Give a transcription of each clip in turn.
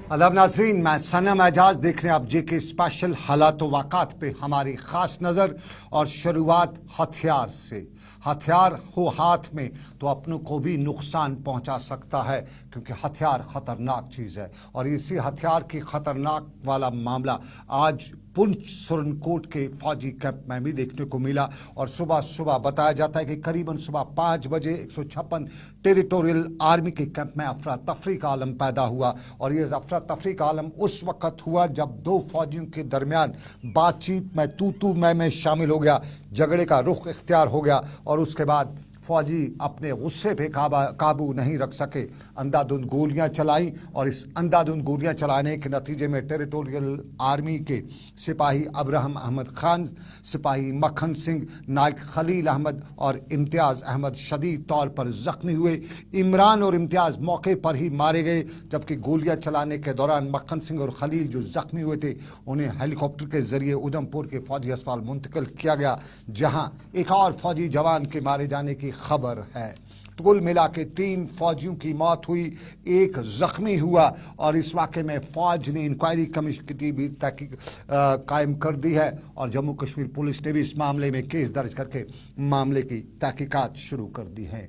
अदब नाज़रीन, मैं सनम एजाज देख रहे हैं आप जेके स्पेशल हालात वाक़ात पे हमारी ख़ास नज़र। और शुरुआत हथियार से। हथियार हो हाथ में तो अपनों को भी नुकसान पहुंचा सकता है, क्योंकि हथियार ख़तरनाक चीज़ है। और इसी हथियार की ख़तरनाक वाला मामला आज पुंछ सुरनकोट के फौजी कैंप में भी देखने को मिला। और सुबह सुबह बताया जाता है कि करीबन सुबह 5 बजे 156 टेरिटोरियल आर्मी के कैंप में अफरा तफरी का आलम पैदा हुआ। और ये अफरा तफरी का आलम उस वक्त हुआ जब दो फौजियों के दरमियान बातचीत में तू मैं शामिल हो गया, झगड़े का रुख इख्तियार हो गया। और उसके बाद फौजी अपने गुस्से पे काबू नहीं रख सके, अंधाधुंध गोलियां चलाई। और इस अंधाधुंध गोलियां चलाने के नतीजे में टेरिटोरियल आर्मी के सिपाही अब्राहम अहमद खान, सिपाही मक्खन सिंह, नायक खलील अहमद और इम्तियाज़ अहमद शदीद तौर पर ज़ख्मी हुए। इमरान और इम्तियाज़ मौके पर ही मारे गए, जबकि गोलियां चलाने के दौरान मक्खन सिंह और खलील जो ज़ख्मी हुए थे उन्हें हेलीकॉप्टर के ज़रिए उधमपुर के फौजी अस्पताल मुंतकिल किया गया, जहां एक और फौजी जवान के मारे जाने की खबर है। तो कुल मिला के 3 फौजियों की मौत हुई, 1 जख्मी हुआ। और इस वाक़े में फ़ौज ने इंक्वायरी कमीशन की भी तहकीक कायम कर दी है। और जम्मू कश्मीर पुलिस ने भी इस मामले में केस दर्ज करके मामले की तहकीकात शुरू कर दी है।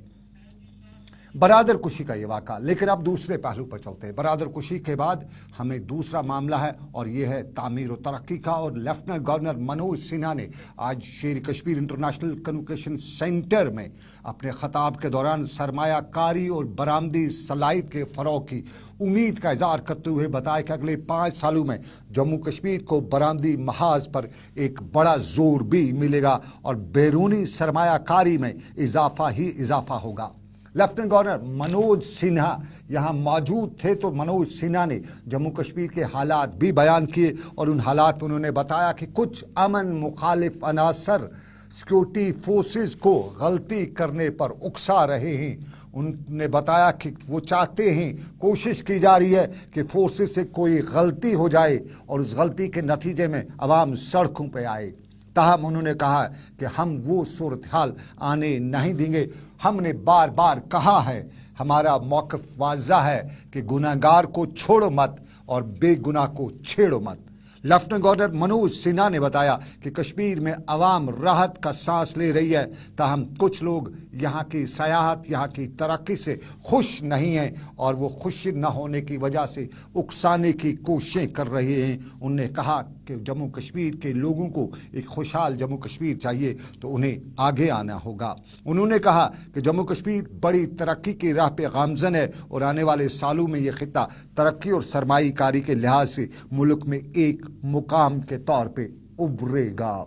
बरादर कुशी का ये वाक़ा। लेकिन अब दूसरे पहलू पर चलते हैं। बरादर कुशी के बाद हमें दूसरा मामला है, और ये है तामीर और तरक्की का। और लेफ्टिनेंट गवर्नर मनोज सिन्हा ने आज शेर कश्मीर इंटरनेशनल कन्वोकेशन सेंटर में अपने खताब के दौरान सरमायाकारी और बरामदी सलाहियत के फ़रोग़ की उम्मीद का इज़हार करते हुए बताया कि अगले 5 सालों में जम्मू कश्मीर को बरामदी महाज पर एक बड़ा जोर भी मिलेगा और बैरूनी सरमायाकारी में इजाफा ही इजाफा होगा। लेफ्टिनेंट गवर्नर मनोज सिन्हा यहाँ मौजूद थे, तो मनोज सिन्हा ने जम्मू कश्मीर के हालात भी बयान किए। और उन हालात में उन्होंने बताया कि कुछ अमन मुखालिफ अनासर सिक्योरिटी फोर्सेस को गलती करने पर उकसा रहे हैं। उन्होंने बताया कि वो चाहते हैं, कोशिश की जा रही है कि फोर्सेस से कोई गलती हो जाए और उस गलती के नतीजे में अवाम सड़कों पर आए। ताहम उन्होंने कहा कि हम वो सूरत हाल आने नहीं देंगे। हमने बार बार कहा है, हमारा मौक़िफ़ वाज़ा है कि गुनहगार को छोड़ो मत और बेगुनाह को छेड़ो मत। लेफ्टिनेंट गवर्नर मनोज सिन्हा ने बताया कि कश्मीर में अवाम राहत का सांस ले रही है, ताहम कुछ लोग यहाँ की सयाहत, यहाँ की तरक्की से खुश नहीं हैं और वो खुश न होने की वजह से उकसाने की कोशिशें कर रहे हैं। उन्होंने कहा कि जम्मू कश्मीर के लोगों को एक खुशहाल जम्मू कश्मीर चाहिए, तो उन्हें आगे आना होगा। उन्होंने कहा कि जम्मू कश्मीर बड़ी तरक्की की राह पे गामज़न है और आने वाले सालों में ये खित्ता तरक्की और सरमायाकारी के लिहाज से मुल्क में एक मुकाम के तौर पे उभरेगा।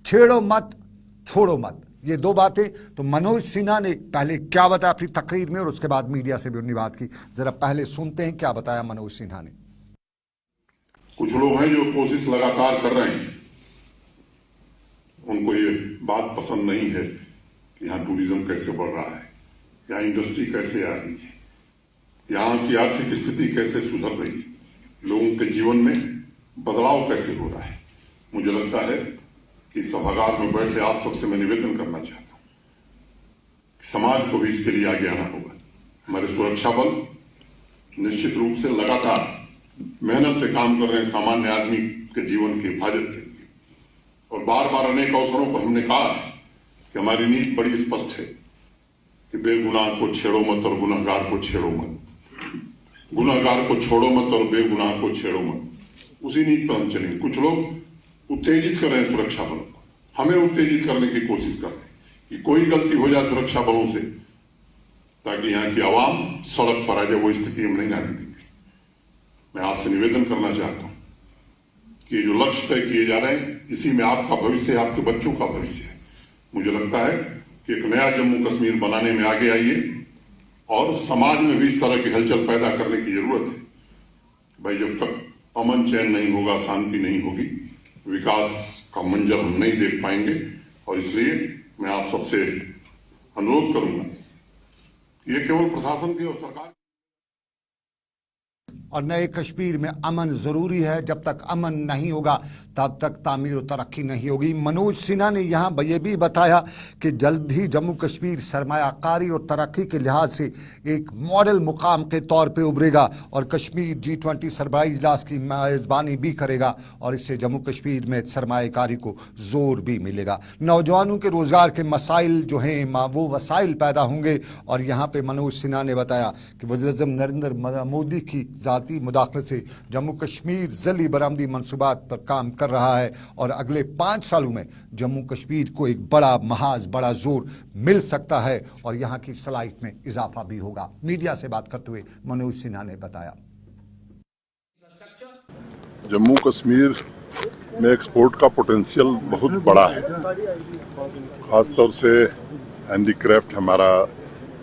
छेड़ो मत, छोड़ो मत, ये 2 बातें तो मनोज सिन्हा ने पहले क्या बताया अपनी तकरीर में, और उसके बाद मीडिया से भी उन्होंने बात की। जरा पहले सुनते हैं क्या बताया मनोज सिन्हा ने। कुछ लोग हैं जो कोशिश लगातार कर रहे हैं, उनको ये बात पसंद नहीं है कि यहाँ टूरिज्म कैसे बढ़ रहा है, यहाँ इंडस्ट्री कैसे आ रही है, यहाँ की आर्थिक स्थिति कैसे सुधर रही है, लोगों के जीवन में बदलाव कैसे हो रहा है। मुझे लगता है कि सभागार में बैठे आप सबसे मैं निवेदन करना चाहता हूं कि समाज को भी इसके लिए आगे आना होगा। हमारे सुरक्षा बल निश्चित रूप से लगातार मेहनत से काम कर रहे हैं सामान्य आदमी के जीवन की हिफाजत के लिए, और बार बार अनेक अवसरों पर हमने कहा कि हमारी नीति बड़ी स्पष्ट है कि बेगुनाह को छेड़ो मत और गुनहगार को छेड़ो मत, गुनहगार को छोड़ो मत और बेगुनाह को छेड़ो मत। उसी नीति पर हम चलेंगे। कुछ लोग उत्तेजित कर रहे हैं सुरक्षा बलों को, हमें उत्तेजित करने की कोशिश कर रहे हैं कि कोई गलती हो जाए सुरक्षा बलों से, ताकि यहाँ की आवाम सड़क पर आ जाए। वो स्थिति हम नहीं आने देंगे। मैं आपसे निवेदन करना चाहता हूं कि जो लक्ष्य तय किए जा रहे हैं, इसी में आपका भविष्य है, आपके बच्चों का भविष्य है। मुझे लगता है कि एक नया जम्मू कश्मीर बनाने में आगे आइए और समाज में भी इस तरह की हलचल पैदा करने की जरूरत है। भाई, जब तक अमन चैन नहीं होगा, शांति नहीं होगी, विकास का मंजर हम नहीं देख पाएंगे। और इसलिए मैं आप सबसे अनुरोध करूंगा, ये केवल प्रशासन की और सरकार और नए कश्मीर में अमन ज़रूरी है। जब तक अमन नहीं होगा तब तक तामीर और तरक्की नहीं होगी। मनोज सिन्हा ने यहाँ ये भी बताया कि जल्द ही जम्मू कश्मीर सरमायाकारी और तरक्की के लिहाज से एक मॉडल मुकाम के तौर पे उभरेगा और कश्मीर G20 सरबराही इजलास की मेज़बानी भी करेगा और इससे जम्मू कश्मीर में सरमायाकारी को जोर भी मिलेगा। नौजवानों के रोज़गार के मसाइल जो हैं वो वसाइल पैदा होंगे। और यहाँ पे मनोज सिन्हा ने बताया कि वज़ीर-ए-आज़म नरेंद्र मोदी की ज़ाती मुदाखलत से जम्मू कश्मीर जली बरामदी मनसूबात पर काम कर रहा है और अगले 5 सालों में जम्मू कश्मीर को एक बड़ा जोर मिल सकता है और यहाँ की सलाहियत में इजाफा भी होगा। मीडिया से बात करते हुए मनोज सिन्हा ने बताया, जम्मू कश्मीर में एक्सपोर्ट का पोटेंशियल बहुत बड़ा है। खासतौर से हैंडीक्राफ्ट, हमारा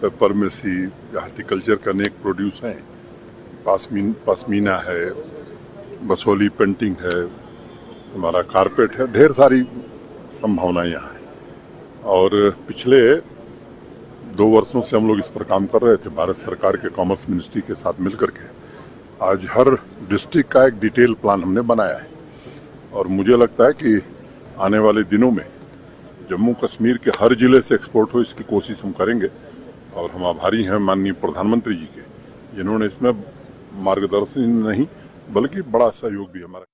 पेपर मेसी, हार्टिकल्चर का अनेक प्रोड्यूस हैं। पश्मीना है, बसोली पेंटिंग है, हमारा कारपेट है, ढेर सारी संभावनाएं यहाँ हैं। और पिछले 2 वर्षों से हम लोग इस पर काम कर रहे थे भारत सरकार के कॉमर्स मिनिस्ट्री के साथ मिलकर के। आज हर डिस्ट्रिक्ट का एक डिटेल प्लान हमने बनाया है और मुझे लगता है कि आने वाले दिनों में जम्मू कश्मीर के हर जिले से एक्सपोर्ट हो, इसकी कोशिश हम करेंगे। और हम आभारी हैं माननीय प्रधानमंत्री जी के, जिन्होंने इसमें मार्गदर्शन नहीं बल्कि बड़ा सहयोग भी हमारा।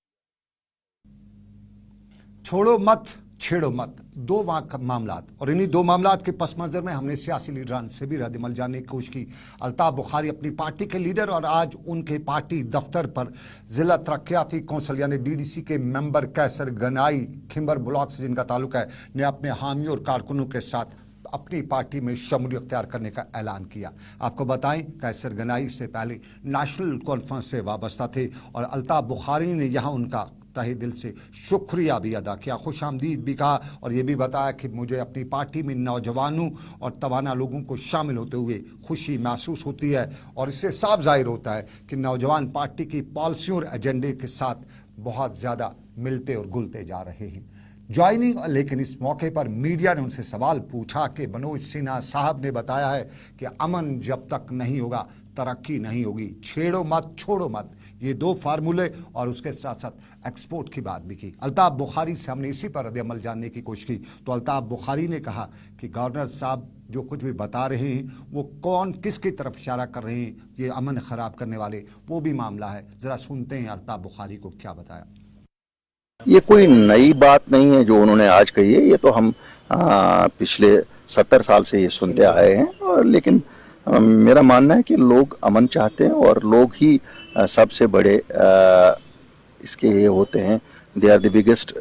छोड़ो मत छेड़ो मत, 2 मामलात और इन्हीं 2 मामलात के पस मंजर में हमने सियासी लीडरान से भी रद्द-ए-अमल जानने की कोशिश की। अल्ताफ बुखारी अपनी पार्टी के लीडर और आज उनके पार्टी दफ्तर पर जिला तरक्याती कौंसिल यानी DDC के मेंबर कैसर गनाई खिंबर ब्लॉक से जिनका ताल्लुक है ने अपने हामियों और कारकुनों के साथ अपनी पार्टी में शमूलियत अख्तियार करने का ऐलान किया। आपको बताएं, कैसर गनाई से पहले नेशनल कॉन्फ्रेंस से वाबस्ता थे और अल्ताफ बुखारी ने यहाँ उनका तहे दिल से शुक्रिया भी अदा किया, खुशामदीद भी कहा और ये भी बताया कि मुझे अपनी पार्टी में नौजवानों और तवाना लोगों को शामिल होते हुए खुशी महसूस होती है और इससे साफ जाहिर होता है कि नौजवान पार्टी की पॉलिसियों और एजेंडे के साथ बहुत ज़्यादा मिलते और घुलते जा रहे हैं। ज्वाइनिंग, लेकिन इस मौके पर मीडिया ने उनसे सवाल पूछा कि मनोज सिन्हा साहब ने बताया है कि अमन जब तक नहीं होगा तरक्की नहीं होगी, छेड़ो मत छोड़ो मत, ये 2 फार्मूले और उसके साथ साथ एक्सपोर्ट की बात भी की। अल्ताफ बुखारी से हमने इसी पर रद्द-ए-अमल जानने की कोशिश की तो अल्ताफ बुखारी ने कहा कि गवर्नर साहब जो कुछ भी बता रहे हैं वो कौन किसकी तरफ इशारा कर रहे हैं, ये अमन ख़राब करने वाले, वो भी मामला है। ज़रा सुनते हैं अल्ताफ बुखारी को क्या बताया। ये कोई नई बात नहीं है जो उन्होंने आज कही है, ये तो हम पिछले 70 साल से ये सुनते आए हैं। और लेकिन मेरा मानना है कि लोग अमन चाहते हैं और लोग ही सबसे बड़े इसके ये होते हैं। दे आर द बिगेस्ट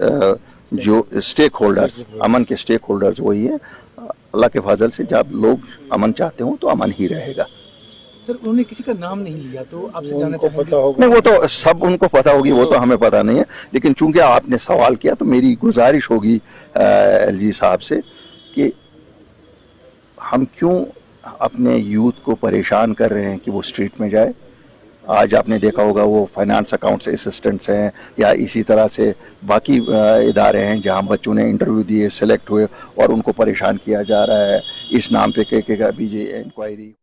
जो स्टेक होल्डर्स, अमन के स्टेक होल्डर्स वही है। अल्लाह के फजल से जब लोग अमन चाहते हो तो अमन ही रहेगा। सर, उन्होंने किसी का नाम नहीं लिया तो आपसे जानना चाहेंगे। नहीं, वो तो सब उनको पता होगी, वो तो हमें पता नहीं है। लेकिन चूंकि आपने सवाल किया तो मेरी गुजारिश होगी LG साहब से कि हम क्यों अपने यूथ को परेशान कर रहे हैं कि वो स्ट्रीट में जाए। आज आपने देखा होगा वो फाइनेंस अकाउंट्स असिस्टेंट्स हैं या इसी तरह से बाकी इदारे हैं जहां बच्चों ने इंटरव्यू दिए, सिलेक्ट हुए और उनको परेशान किया जा रहा है इस नाम पे कि अभी ये इंक्वायरी।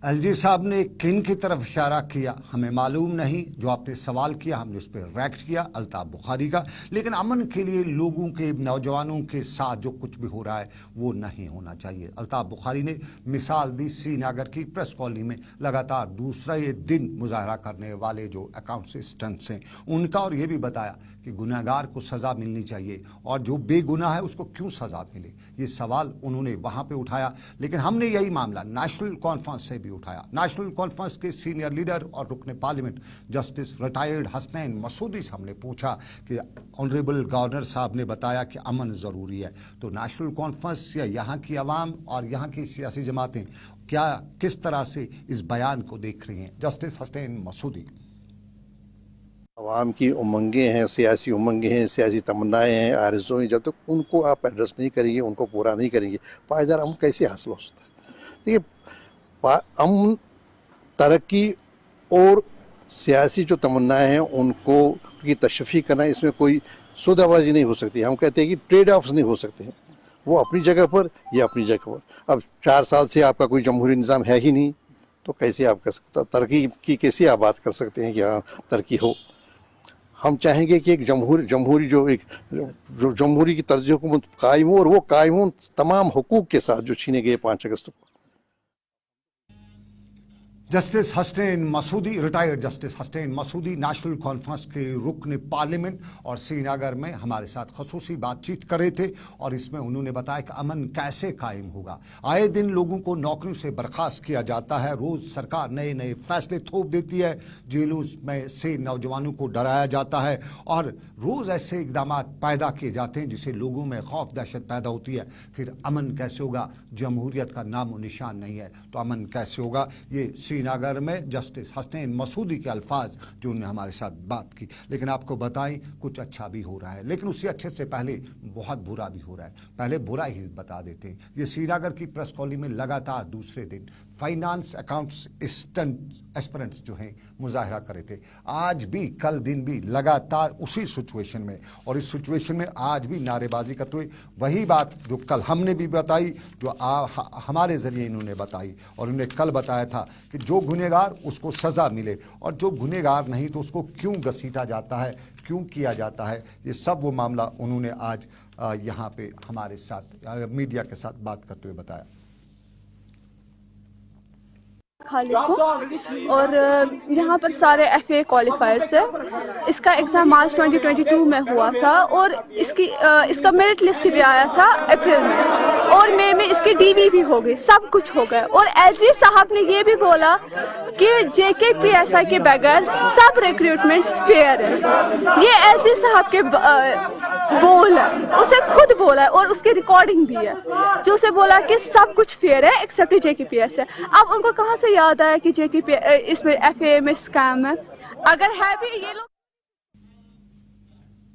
LG साहब ने किन की तरफ इशारा किया हमें मालूम नहीं। जो आपने सवाल किया हमने उस पर रिएक्ट किया अल्ताफ बुखारी का। लेकिन अमन के लिए लोगों के, नौजवानों के साथ जो कुछ भी हो रहा है वो नहीं होना चाहिए। अल्ताफ बुखारी ने मिसाल दी श्रीनगर की प्रेस कॉलोनी में लगातार दूसरे दिन मुजाहरा करने वाले जो अकाउंट असिस्टेंट्स हैं उनका, और ये भी बताया कि गुनहगार को सज़ा मिलनी चाहिए और जो बेगुनाह है उसको क्यों सज़ा मिले। ये सवाल उन्होंने वहाँ पर उठाया। लेकिन हमने यही मामला नेशनल कॉन्फ्रेंस से भी उठाया। नेशनल कॉन्फ्रेंस के सीनियर लीडर और रुकने parliament justice retired Hasnain Masoodi से हमने पूछा कि ऑनरेबल गवर्नर साहब ने बताया कि अमन ज़रूरी है, तो नेशनल कॉन्फ्रेंस या यहाँ की आवाम और यहाँ की सियासी जमातें क्या किस तरह से इस बयान को देख रही हैं। जस्टिस हसनैन मसूदी, आवाम की उमंगें हैं, सियासी उमंगें हैं, सियासी तमन्नाएँ हैं, आरज़ू हैं, जब तक उनको आप एड्रेस नहीं करेंगे, उनको पूरा नहीं करेंगे, पायदार अमन कैसे हासिल हो सकता है। देखिए, अमन, तरक्की और सियासी जो तमन्नाएँ हैं उनको की तशफ़ी करना, इसमें कोई सौदाबाजी नहीं हो सकती। हम कहते हैं कि ट्रेड ऑफ्स नहीं हो सकते हैं, वो अपनी जगह पर, ये अपनी जगह पर। अब 4 साल से आपका कोई जमहूरी निज़ाम है ही नहीं, तो कैसे आप कर सकते, तरक्की की कैसे आप बात कर सकते हैं कि हाँ तरक्की हो। हम चाहेंगे कि एक जमहूरी जो जमहूरी की तर्ज हुकूमत कायम हो, और वो कायम हो तमाम हुकूक के साथ जो छीने गए 5 अगस्त को। Justice Hasnain Masoodi, retired justice Hasnain Masoodi National Conference के रुकन पार्लियामेंट और श्रीनगर में हमारे साथ खसूसी बातचीत कर रहे थे और इसमें उन्होंने बताया कि अमन कैसे कायम होगा। आए दिन लोगों को नौकरियों से बर्खास्त किया जाता है, रोज़ सरकार नए नए फैसले थोप देती है, जेलों में से नौजवानों को डराया जाता है और रोज़ ऐसे इकदाम पैदा किए जाते हैं जिससे लोगों में खौफ दहशत पैदा होती है। फिर अमन कैसे होगा? जमहूरियत का नामो निशान नहीं है तो अमन कैसे होगा? ये श्रीनगर में जस्टिस हसनैन मसूदी के अल्फाज जो उन्होंने हमारे साथ बात की। लेकिन आपको बताएं कुछ अच्छा भी हो रहा है, लेकिन उससे अच्छे से पहले बहुत बुरा भी हो रहा है। पहले बुरा ही बता देते हैं। ये श्रीनगर की प्रेस कॉलोनी में लगातार दूसरे दिन फाइनेंस अकाउंट्स एस्पिरेंट्स जो हैं मुजाहरा कर रहे थे। आज भी कल दिन भी लगातार उसी सिचुएशन में, और इस सिचुएशन में आज भी नारेबाजी करते हुए वही बात जो कल हमने भी बताई, जो हमारे ज़रिए इन्होंने बताई। और उन्होंने कल बताया था कि जो गुनहगार उसको सज़ा मिले और जो गुनहगार नहीं तो उसको क्यों घसीटा जाता है, क्यों किया जाता है। ये सब वो मामला उन्होंने आज यहाँ पे हमारे साथ मीडिया के साथ बात करते हुए बताया। खालिद को, और यहाँ पर सारे FA क्वालिफायर्स है। इसका एग्ज़ाम मार्च 2022 में हुआ था और इसका मेरिट लिस्ट भी आया था अप्रैल में, और मई में इसकी DV भी हो गई, सब कुछ हो गया। और LG साहब ने ये भी बोला कि JKPSI के बगैर सब रिक्रूटमेंट फेयर है। ये LG साहब के बोल है, उसे खुद बोला है और उसकी रिकॉर्डिंग भी है जो उसे बोला कि सब कुछ फेयर है एक्सेप्ट JKPSI। अब उनको कहाँ से याद आया कि JKPSI इसमें FA में स्कैम है? अगर है भी ये लोग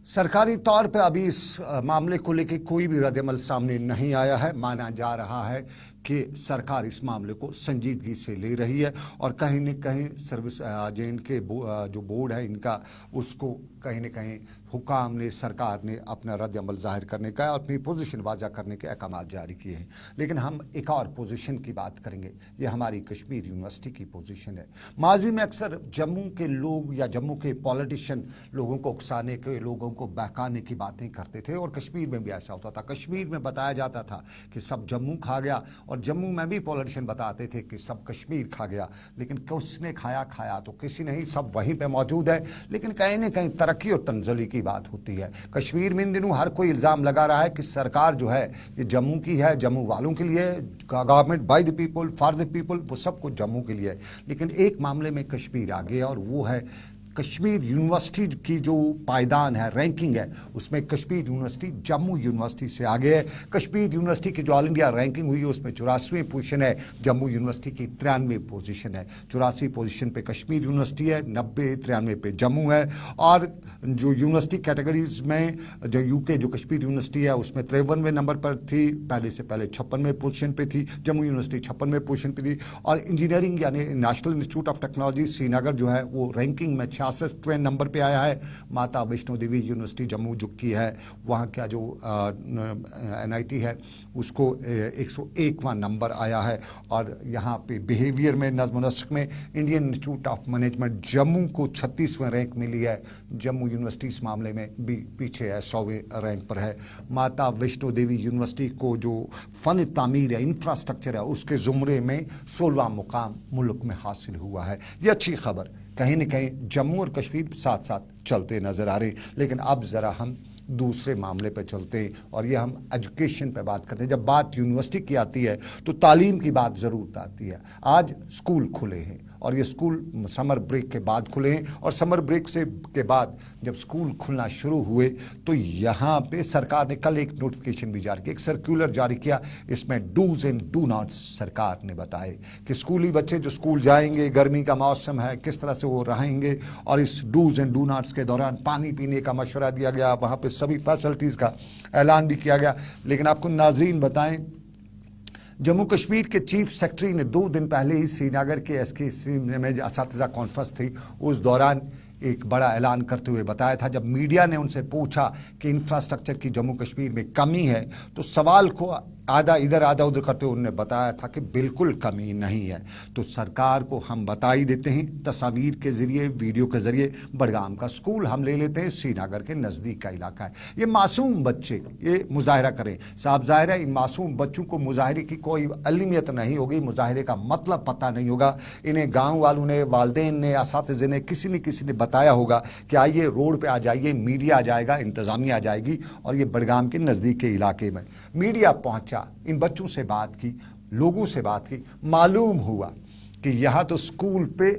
सरकारी तौर पे अभी इस मामले को लेकर कोई भी रद्दअमल सामने नहीं आया है। माना जा रहा है कि सरकार इस मामले को संजीदगी से ले रही है और कहीं न कहीं सर्विस एजेंट के जो बोर्ड है इनका, उसको कहीं न कहीं हुकाम ने, सरकार ने अपना रद्दअमल जाहिर करने का, अपनी पोजीशन वाज़ा करने के अहकाम जारी किए हैं। लेकिन हम एक और पोजीशन की बात करेंगे। ये हमारी कश्मीर यूनिवर्सिटी की पोजीशन है। माजी में अक्सर जम्मू के लोग या जम्मू के पॉलिटिशियन लोगों को उकसाने के, लोगों को बहकाने की बातें करते थे और कश्मीर में भी ऐसा होता था। कश्मीर में बताया जाता था कि सब जम्मू खा गया और जम्मू में भी पॉलिटिशियन बताते थे कि सब कश्मीर खा गया। लेकिन किसने खाया तो किसी नहीं, सब वहीं पे मौजूद है। लेकिन कहीं ना कहीं तरक्की और तंजली की बात होती है। कश्मीर में इन दिनों हर कोई इल्ज़ाम लगा रहा है कि सरकार जो है ये जम्मू की है, जम्मू वालों के लिए, government by the people for the people, वो सब कुछ जम्मू के लिए है। लेकिन एक मामले में कश्मीर आगे है और वो है कश्मीर यूनिवर्सिटी की जो पायदान है, रैंकिंग है, उसमें कश्मीर यूनिवर्सिटी जम्मू यूनिवर्सिटी से आगे है। कश्मीर यूनिवर्सिटी की जो ऑल इंडिया रैंकिंग हुई है उसमें 84वें पोजीशन है, जम्मू यूनिवर्सिटी की 93वें पोजीशन है। 84 पोजीशन पे कश्मीर यूनिवर्सिटी है, 90 93 पे जम्मू है। और जो यूनिवर्सिटी कैटेगरीज में जो UK जो कश्मीर यूनिवर्सिटी है उसमें 53वें नंबर पर थी, पहले 56वें पोजीशन पे थी। जम्मू यूनिवर्सिटी 56वें पोजीशन पे थी। और इंजीनियरिंग यानी national institute of technology Srinagar जो है वो रैंकिंग में 66वें नंबर पे आया है। माता वैष्णो देवी यूनिवर्सिटी जम्मू जो की है, वहाँ का जो NIT है उसको 101वां नंबर आया है। और यहाँ पे बिहेवियर में, नज़्म नस्क में Indian institute of management Jammu को 36वें रैंक मिली है। जम्मू यूनिवर्सिटी इस मामले में भी पीछे है, 100वें रैंक पर है। माता वैष्णो देवी यूनिवर्सिटी को जो फ़न तामीर है, इंफ्रास्ट्रक्चर है, उसके ज़ुमरे में 16वां मुकाम मुल्क में हासिल हुआ है। ये अच्छी खबर। कहीं न कहीं जम्मू और कश्मीर साथ साथ चलते नज़र आ रहे। लेकिन अब ज़रा हम दूसरे मामले पे चलते हैं और ये हम एजुकेशन पे बात करते हैं। जब बात यूनिवर्सिटी की आती है तो तालीम की बात ज़रूर आती है। आज स्कूल खुले हैं और ये स्कूल समर ब्रेक के बाद खुले हैं। और समर ब्रेक के बाद जब स्कूल खुलना शुरू हुए तो यहाँ पे सरकार ने कल एक नोटिफिकेशन भी जारी किया, एक सर्कुलर जारी किया। इसमें डूज एंड डू नॉट्स सरकार ने बताए कि स्कूली बच्चे जो स्कूल जाएंगे, गर्मी का मौसम है, किस तरह से वो रहेंगे। और इस डूज एंड डू नॉट्स के दौरान पानी पीने का मशवरा दिया गया, वहाँ पे सभी फैसिलिटीज़ का ऐलान भी किया गया। लेकिन आपको नाज़रीन बताएं, जम्मू कश्मीर के चीफ सेक्रेटरी ने 2 दिन पहले ही श्रीनगर के SKC में असातिज़ा कॉन्फ्रेंस थी, उस दौरान एक बड़ा ऐलान करते हुए बताया था। जब मीडिया ने उनसे पूछा कि इंफ्रास्ट्रक्चर की जम्मू कश्मीर में कमी है तो सवाल को आधा इधर आधा उधर करते हुए उन्होंने बताया था कि बिल्कुल कमी नहीं है। तो सरकार को हम बता ही देते हैं तस्वीर के जरिए, वीडियो के जरिए। बडगाम का स्कूल हम ले लेते हैं, श्रीनगर के नज़दीक का इलाका है। ये मासूम बच्चे ये मुजाहरा करें, साहब ज़ाहिर है इन मासूम बच्चों को मुजाहरे की कोई अहमियत नहीं होगी, मुजाहरे का मतलब पता नहीं होगा। इन्हें गाँव वालों ने, वालदेन ने, असातिज़े ने, किसी ने बताया होगा कि आइए रोड पर आ जाइए, मीडिया आ जाएगा, इंतज़ामिया आ जाएगी। और ये बडगाम के नज़दीक के इलाके में मीडिया पहुँचा, इन बच्चों से बात की, लोगों से बात की। मालूम हुआ कि यहाँ तो स्कूल पे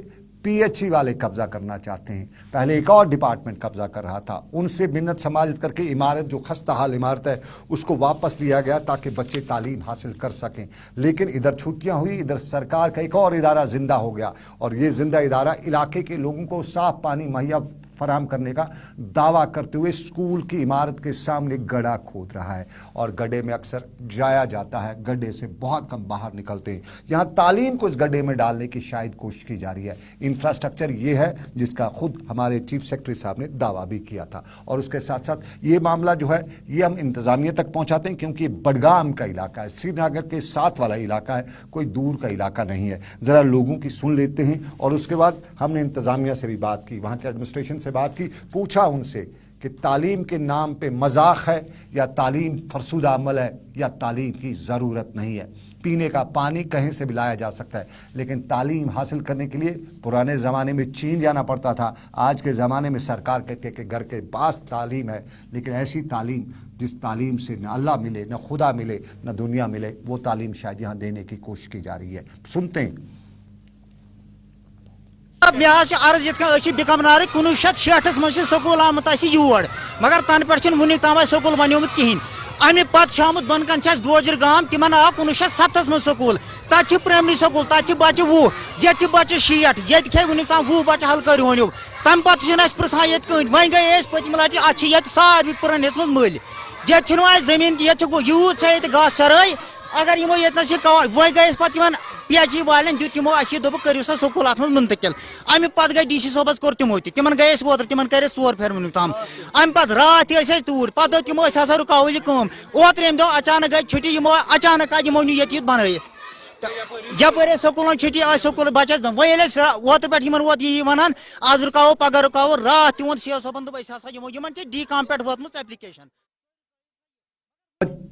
पीएचई वाले कब्जा करना चाहते हैं, पहले एक और डिपार्टमेंट कब्जा कर रहा था। उनसे मिन्नत समाजत करके इमारत, जो खस्ता हाल इमारत है, उसको वापस लिया गया ताकि बच्चे तालीम हासिल कर सकें। लेकिन इधर छुट्टियां हुई, इधर सरकार का एक और इदारा जिंदा हो गया। और ये जिंदा इदारा इलाके के लोगों को साफ पानी मुहैया फराहम करने का दावा करते हुए स्कूल की इमारत के सामने गड्ढा खोद रहा है। और गड्ढे में अक्सर जाया जाता है, गड्ढे से बहुत कम बाहर निकलते हैं। यहाँ तालीम को इस गड्ढे में डालने की शायद कोशिश की जा रही है। इंफ्रास्ट्रक्चर ये है जिसका खुद हमारे चीफ सेक्रेटरी साहब ने दावा भी किया था। और उसके साथ साथ ये मामला जो है ये हम इंतजामिया तक पहुँचाते हैं, क्योंकि बडगाम का इलाका है, श्रीनगर के साथ वाला इलाका है, कोई दूर का इलाका नहीं है। ज़रा लोगों की सुन लेते हैं। और उसके बाद हमने इंतजामिया से भी बात की, वहाँ के एडमिनिस्ट्रेशन से बात की, पूछा उनसे कि तालीम के नाम पे मजाक है या तालीम फरसूदा अमल है या तालीम की ज़रूरत नहीं है। पीने का पानी कहीं से भी लाया जा सकता है, लेकिन तालीम हासिल करने के लिए पुराने ज़माने में चीन जाना पड़ता था। आज के ज़माने में सरकार कहती है कि घर के पास तालीम है, लेकिन ऐसी तालीम जिस तालीम से न अल्लाह मिले, न खुदा मिले, न दुनिया मिले, वो तालीम शायद यहाँ देने की कोशिश की जा रही है। सुनते हैं। अर्ज ये बिकमनार 1966 मज स्कूल आमुत योर, मगर तन पे वुन तम स्कूल बनोमुत कहें। अमे पे आमुत बन कन गोजर गाम, तिम आव 1970 मज स्कूल, तत प्राइमरी स्कूल, तत बच्चे 20, ये बच्चे 60, ये खे वुन तम 20 बच्चे हल करो। तम पे पृछान ये कहीं वन गए पतम लटि अत सारे पुरानिस मज मल, ये जमीन ये यूत सा घास चराई। अगर यमो ये वन गए पे पीएचई वाले दुत तमो दोप करो सा स्कूल अत मुंतकिल। अमे पे गई डीसी साहबस कोर तमो तिमन गए ओतर, तिमन कर 4 फेर वुन तम। अमे पे रात तूर पे दो तमो हसा रुकाव यह कम। ओतर अमे दो अचानक गई छुट्टी, यमो अचानक यमो नी ये बनत यपर स्कूल छुट्टी आ स्कूल बचस वो ओतर पे वोत यह वन आज रुकाव पगह रुकाव। रात तोन सी सोपन दोप हसा यमो डी काम पे वोतम एप्लीकेशन।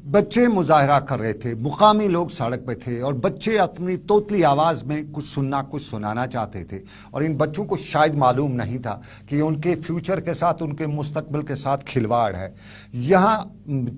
बच्चे मुजाहरा कर रहे थे, मुकामी लोग सड़क पे थे और बच्चे अपनी तोतली आवाज़ में कुछ सुनाना चाहते थे। और इन बच्चों को शायद मालूम नहीं था कि उनके फ्यूचर के साथ, उनके मुस्तकबिल के साथ खिलवाड़ है। यहाँ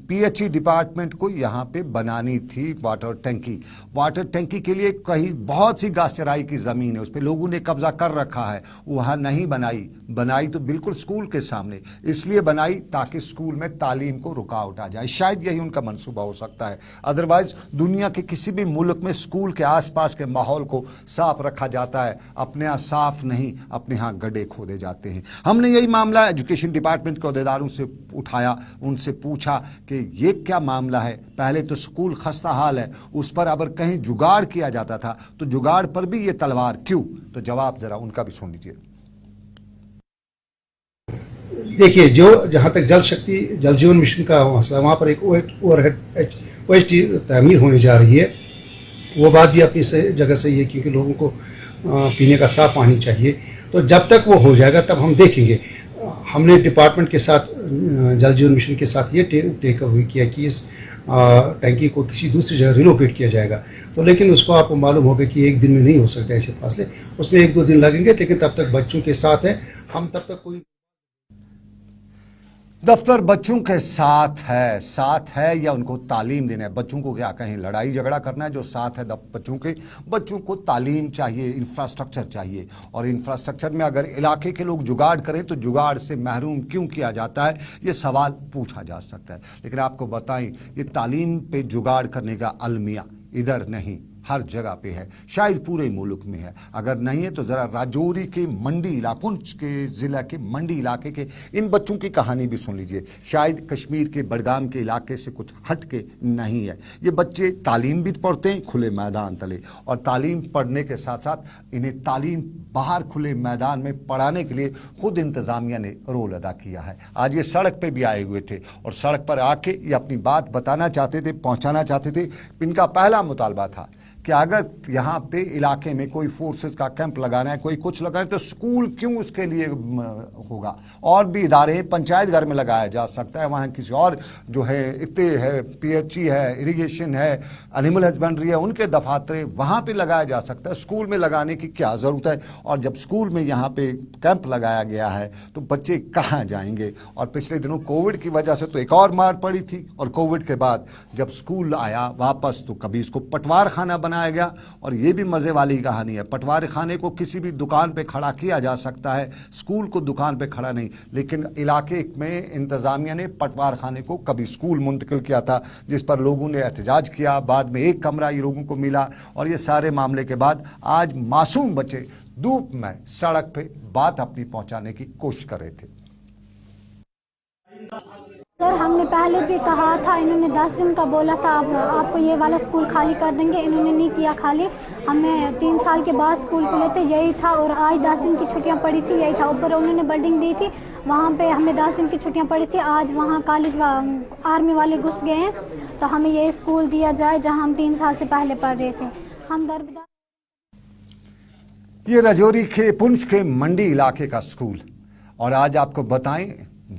पीएचई डिपार्टमेंट को यहाँ पे बनानी थी वाटर टैंकी। वाटर टैंकी के लिए कहीं बहुत सी घास चराई की ज़मीन है, उस पर लोगों ने कब्जा कर रखा है। वहाँ नहीं बनाई तो बिल्कुल स्कूल के सामने इसलिए बनाई ताकि स्कूल में तालीम को रुकावट आ जाए। शायद यही उनका मंसूबा हो सकता है। अदरवाइज दुनिया के किसी भी मुल्क में स्कूल के आसपास के माहौल को साफ रखा जाता है, अपने यहाँ साफ नहीं, अपने यहाँ गड्ढे खोदे जाते हैं। हमने यही मामला एजुकेशन डिपार्टमेंट के अहदेदारों से उठाया, उनसे पूछा कि ये क्या मामला है। पहले तो स्कूल खस्ता हाल है, उस पर अगर कहीं जुगाड़ किया जाता था तो जुगाड़ पर भी ये तलवार क्यों? तो जवाब जरा उनका भी सुन लीजिए। देखिए, जो जहाँ तक जल शक्ति जल जीवन मिशन का मसला, वहाँ पर एक ओवरहेड ओएचटी तामीर होने जा रही है। वो बात भी अपनी जगह सही है, क्योंकि लोगों को पीने का साफ पानी चाहिए। तो जब तक वो हो जाएगा तब हम देखेंगे। हमने डिपार्टमेंट के साथ, जल जीवन मिशन के साथ ये टेक अवे किया कि इस टैंकी को किसी दूसरी जगह रिलोकेट किया जाएगा। तो लेकिन उसको आपको मालूम होगा कि एक दिन में नहीं हो सकता ऐसे फासले, उसमें 1-2 दिन लगेंगे। लेकिन तब तक बच्चों के साथ है हम, तब तक कोई दफ्तर बच्चों के साथ है या उनको तालीम देना है। बच्चों को क्या कहीं लड़ाई झगड़ा करना है? जो साथ है बच्चों को तालीम चाहिए, इंफ्रास्ट्रक्चर चाहिए। और इंफ्रास्ट्रक्चर में अगर इलाके के लोग जुगाड़ करें तो जुगाड़ से महरूम क्यों किया जाता है, ये सवाल पूछा जा सकता है। लेकिन आपको बताएं, ये तालीम पे जुगाड़ करने का अलमिया इधर नहीं, हर जगह पे है, शायद पूरे मुल्क में है। अगर नहीं है तो ज़रा राजौरी के मंडी इलाके, पुंछ के ज़िला के मंडी इलाके के इन बच्चों की कहानी भी सुन लीजिए। शायद कश्मीर के बडगाम के इलाके से कुछ हट के नहीं है। ये बच्चे तालीम भी पढ़ते हैं खुले मैदान तले, और तालीम पढ़ने के साथ साथ इन्हें तालीम बाहर खुले मैदान में पढ़ाने के लिए खुद इंतज़ामिया ने रोल अदा किया है। आज ये सड़क पे भी आए हुए थे और सड़क पर आके ये अपनी बात बताना चाहते थे, पहुंचाना चाहते थे। इनका पहला मुतालबा था कि अगर यहाँ पे इलाके में कोई फोर्सेस का कैंप लगाना है, कोई कुछ लगाना है, तो स्कूल क्यों उसके लिए होगा? और भी इदारे हैं, पंचायत घर में लगाया जा सकता है, वहाँ किसी और जो है इतने है, पीएचई है, इरिगेशन है, एनिमल हस्बेंड्री है, उनके दफातर वहाँ पे लगाया जा सकता है। स्कूल में लगाने की क्या ज़रूरत है? और जब स्कूल में यहाँ पे कैंप लगाया गया है तो बच्चे कहाँ जाएंगे? और पिछले दिनों कोविड की वजह से तो एक और मार पड़ी थी, और कोविड के बाद जब स्कूल आया वापस तो कभी इसको पटवार खाना बनाया गया। और ये भी मजे वाली कहानी है, पटवार खाने को किसी भी दुकान पे खड़ा किया जा सकता है, स्कूल को दुकान पे खड़ा नहीं। लेकिन इलाके में इंतजामिया ने पटवार खाने को कभी स्कूल मुंतकिल किया था, जिस पर लोगों ने एहतजाज किया। बाद में एक कमरा ये लोगों को मिला, और ये सारे मामले के बाद आज मासूम बच्चे धूप में सड़क पे बात अपनी पहुंचाने की कोशिश कर रहे थे। सर, हमने पहले भी कहा था, इन्होंने 10 दिन का बोला था, अब आपको ये वाला स्कूल खाली कर देंगे, इन्होंने नहीं किया खाली। हमें 3 साल के बाद स्कूल खुले थे, यही था। और आज 10 दिन की छुट्टियां पड़ी थी, यही था। ऊपर उन्होंने बिल्डिंग दी थी, वहाँ पे हमें 10 दिन की छुट्टियां पड़ी थी। आज वहाँ कॉलेज आर्मी वाले घुस गए हैं, तो हमें ये स्कूल दिया जाए जहाँ हम 3 साल से पहले पढ़ रहे थे। हम दरबदर। ये राजौरी के पुंछ के मंडी इलाके का स्कूल, और आज आपको बताएं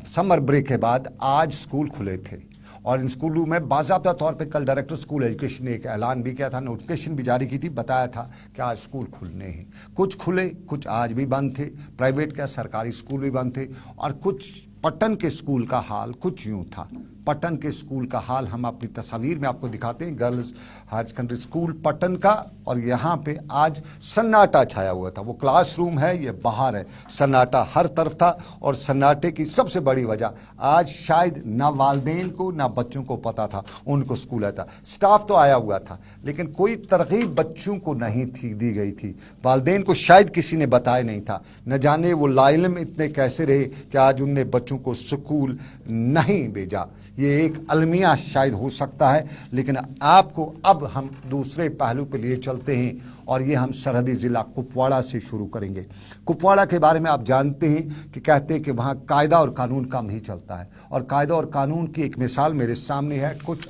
समर ब्रेक के बाद आज स्कूल खुले थे, और इन स्कूलों में बाज़ाब्ता तौर पे कल डायरेक्टर स्कूल एजुकेशन ने एक ऐलान भी किया था, नोटिफिकेशन भी जारी की थी, बताया था कि आज स्कूल खुलने हैं। कुछ खुले, कुछ आज भी बंद थे, प्राइवेट का सरकारी स्कूल भी बंद थे। और कुछ पट्टन के स्कूल का हाल कुछ यूँ था। पट्टन के स्कूल का हाल हम अपनी तस्वीर में आपको दिखाते हैं, girls higher secondary school Pattan का। और यहाँ पे आज सन्नाटा छाया हुआ था। वो क्लासरूम है, ये बाहर है, सन्नाटा हर तरफ था। और सन्नाटे की सबसे बड़ी वजह आज शायद ना वालिदैन को ना बच्चों को पता था उनको स्कूल आया था। स्टाफ तो आया हुआ था, लेकिन कोई तरगीब बच्चों को नहीं थी दी गई थी। वालिदैन को शायद किसी ने बताया नहीं था। न जाने वो लाइलम इतने कैसे रहे कि आज उनने बच्चों को स्कूल नहीं भेजा। ये एक अलमिया शायद हो सकता है। लेकिन आपको अब हम दूसरे पहलू पे लिए चलते हैं, और ये हम सरहदी ज़िला कुपवाड़ा से शुरू करेंगे। कुपवाड़ा के बारे में आप जानते हैं कि कहते हैं कि वहाँ कायदा और कानून कम ही चलता है, और कायदा और कानून की एक मिसाल मेरे सामने है। कुछ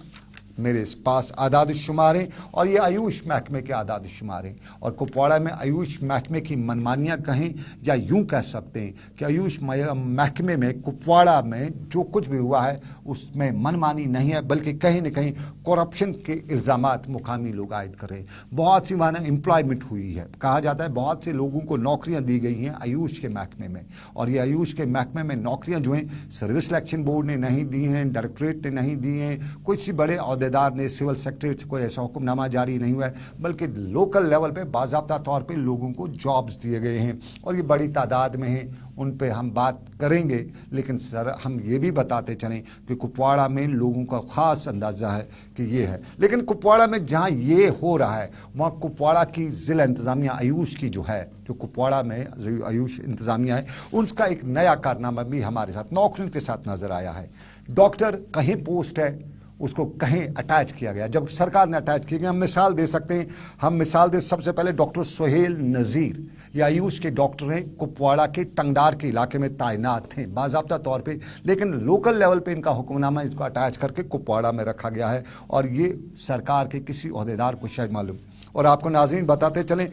मेरे पास आदाद शुमार हैं, और ये आयुष महकमे के आदाद शुमार हैं। और कुपवाड़ा में आयुष महकमे की मनमानियाँ कहें या यूं कह सकते हैं कि आयुष महकमे में कुपवाड़ा में जो कुछ भी हुआ है उसमें मनमानी नहीं है, बल्कि कहीं न कहीं करप्शन के इल्ज़ामात मुकामी लोग आयद कर रहे हैं। बहुत सी वहाँ एम्प्लॉयमेंट हुई है, कहा जाता है बहुत से लोगों को नौकरियाँ दी गई हैं आयुष के महकमे में। और ये आयुष के महकमे में नौकरियाँ जो हैं सर्विस सिलेक्शन बोर्ड ने नहीं दी हैं, डायरेक्टरेट ने नहीं दी हैं, कुछ सी बड़े अहदेदार ने, सिविल सेक्रेटरी को ऐसा हुक्मनामा जारी नहीं हुआ है, बल्कि लोकल लेवल पे बाज़ाब्ता तौर पे लोगों को जॉब्स दिए गए हैं। और ये बड़ी तादाद में हैं, उन पे हम बात करेंगे। लेकिन सर हम ये भी बताते चलें कि कुपवाड़ा में लोगों का ख़ास अंदाज़ा है कि ये है। लेकिन कुपवाड़ा में जहाँ ये हो रहा है, वहाँ कुपवाड़ा की ज़िला इंतज़ामिया आयुष की जो है, जो कुपवाड़ा में आयुष इंतज़ामिया है, उसका एक नया कारनामा भी हमारे साथ नौकरियों के साथ नज़र आया है। डॉक्टर कहीं पोस्ट है, उसको कहीं अटैच किया गया, जब सरकार ने अटैच किया गया। हम मिसाल दे सकते हैं, हम मिसाल दे सबसे पहले डॉक्टर सोहेल नज़ीर, ये आयुष के डॉक्टर हैं, कुपवाड़ा के टंगडार के इलाके में तैनात थे बाज़ाब्ता तौर पे। लेकिन लोकल लेवल पे इनका हुक्मनामा इसको अटैच करके कुपवाड़ा में रखा गया है, और ये सरकार के किसी ओहदेदार को शायद मालूम। और आपको नाज़रीन बताते चलें,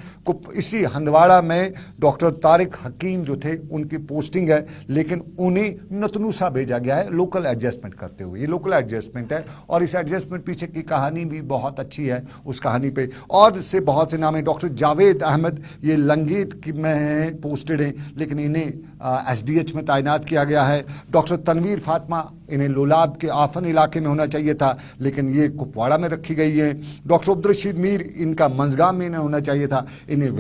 इसी हंदवाड़ा में डॉक्टर तारिक हकीम जो थे उनकी पोस्टिंग है, लेकिन उन्हें नतनूसा भेजा गया है लोकल एडजस्टमेंट करते हुए। ये लोकल एडजस्टमेंट है, और इस एडजस्टमेंट पीछे की कहानी भी बहुत अच्छी है। उस कहानी पे और से बहुत से नाम हैं। डॉक्टर जावेद अहमद ये लंगीत में पोस्टेड हैं, लेकिन इन्हें SDH में तैनात किया गया है। डॉक्टर तनवीर फातिमा, इन्हें लोलाब के आफन इलाके में होना चाहिए था, लेकिन ये कुपवाड़ा में रखी गई है। डॉक्टर अब्दुलरशीद मीर, इनका मंजगाम में इन्हें होना चाहिए था, इन्हें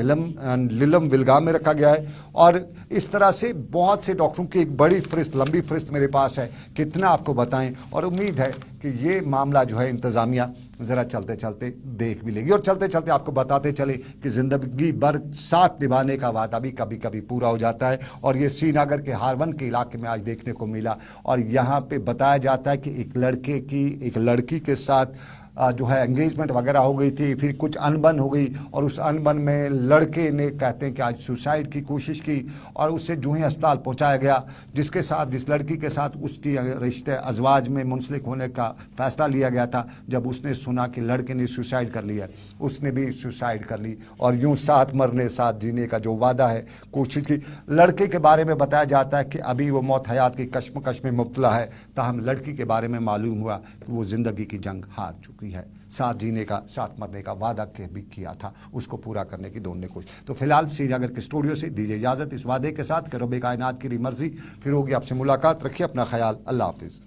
लिलम विलगाम में रखा गया है। और इस तरह से बहुत से डॉक्टरों की एक बड़ी फहरिस्त, लंबी फहरिस्त मेरे पास है, कितना आपको बताएं। और उम्मीद है कि कि ये मामला जो है इंतज़ामिया ज़रा चलते चलते देख भी लेगी। और चलते चलते आपको बताते चले कि ज़िंदगी भर साथ निभाने का वादा भी कभी कभी पूरा हो जाता है। और ये श्रीनगर के हारवन के इलाके में आज देखने को मिला। और यहाँ पे बताया जाता है कि एक लड़की के साथ जो है एंगेजमेंट वगैरह हो गई थी, फिर कुछ अनबन हो गई और उस अनबन में लड़के ने कहते हैं कि आज सुसाइड की कोशिश की और उससे जो ही अस्पताल पहुंचाया गया, जिस लड़की के साथ उसकी रिश्ते अजवाज में मुंसलिक होने का फैसला लिया गया था, जब उसने सुना कि लड़के ने सुसाइड कर लिया, उसने भी सुसाइड कर ली और यूं साथ मरने साथ जीने का जो वादा है कोशिश की। लड़के के बारे में बताया जाता है कि अभी वो मौत हयात की कश्मकश में मुब्तला है, ताहम लड़की के बारे में मालूम हुआ कि वो ज़िंदगी की जंग हार चुकी है। साथ जीने का, साथ मरने का वादा भी किया था, उसको पूरा करने की दोनों ने कोशिश। तो फिलहाल श्रीनगर के स्टूडियो से दीजिए इजाज़त इस वादे के साथ कि रब कायनात की मर्जी, फिर होगी आपसे मुलाकात। रखिए अपना ख्याल। अल्लाह हाफिज़।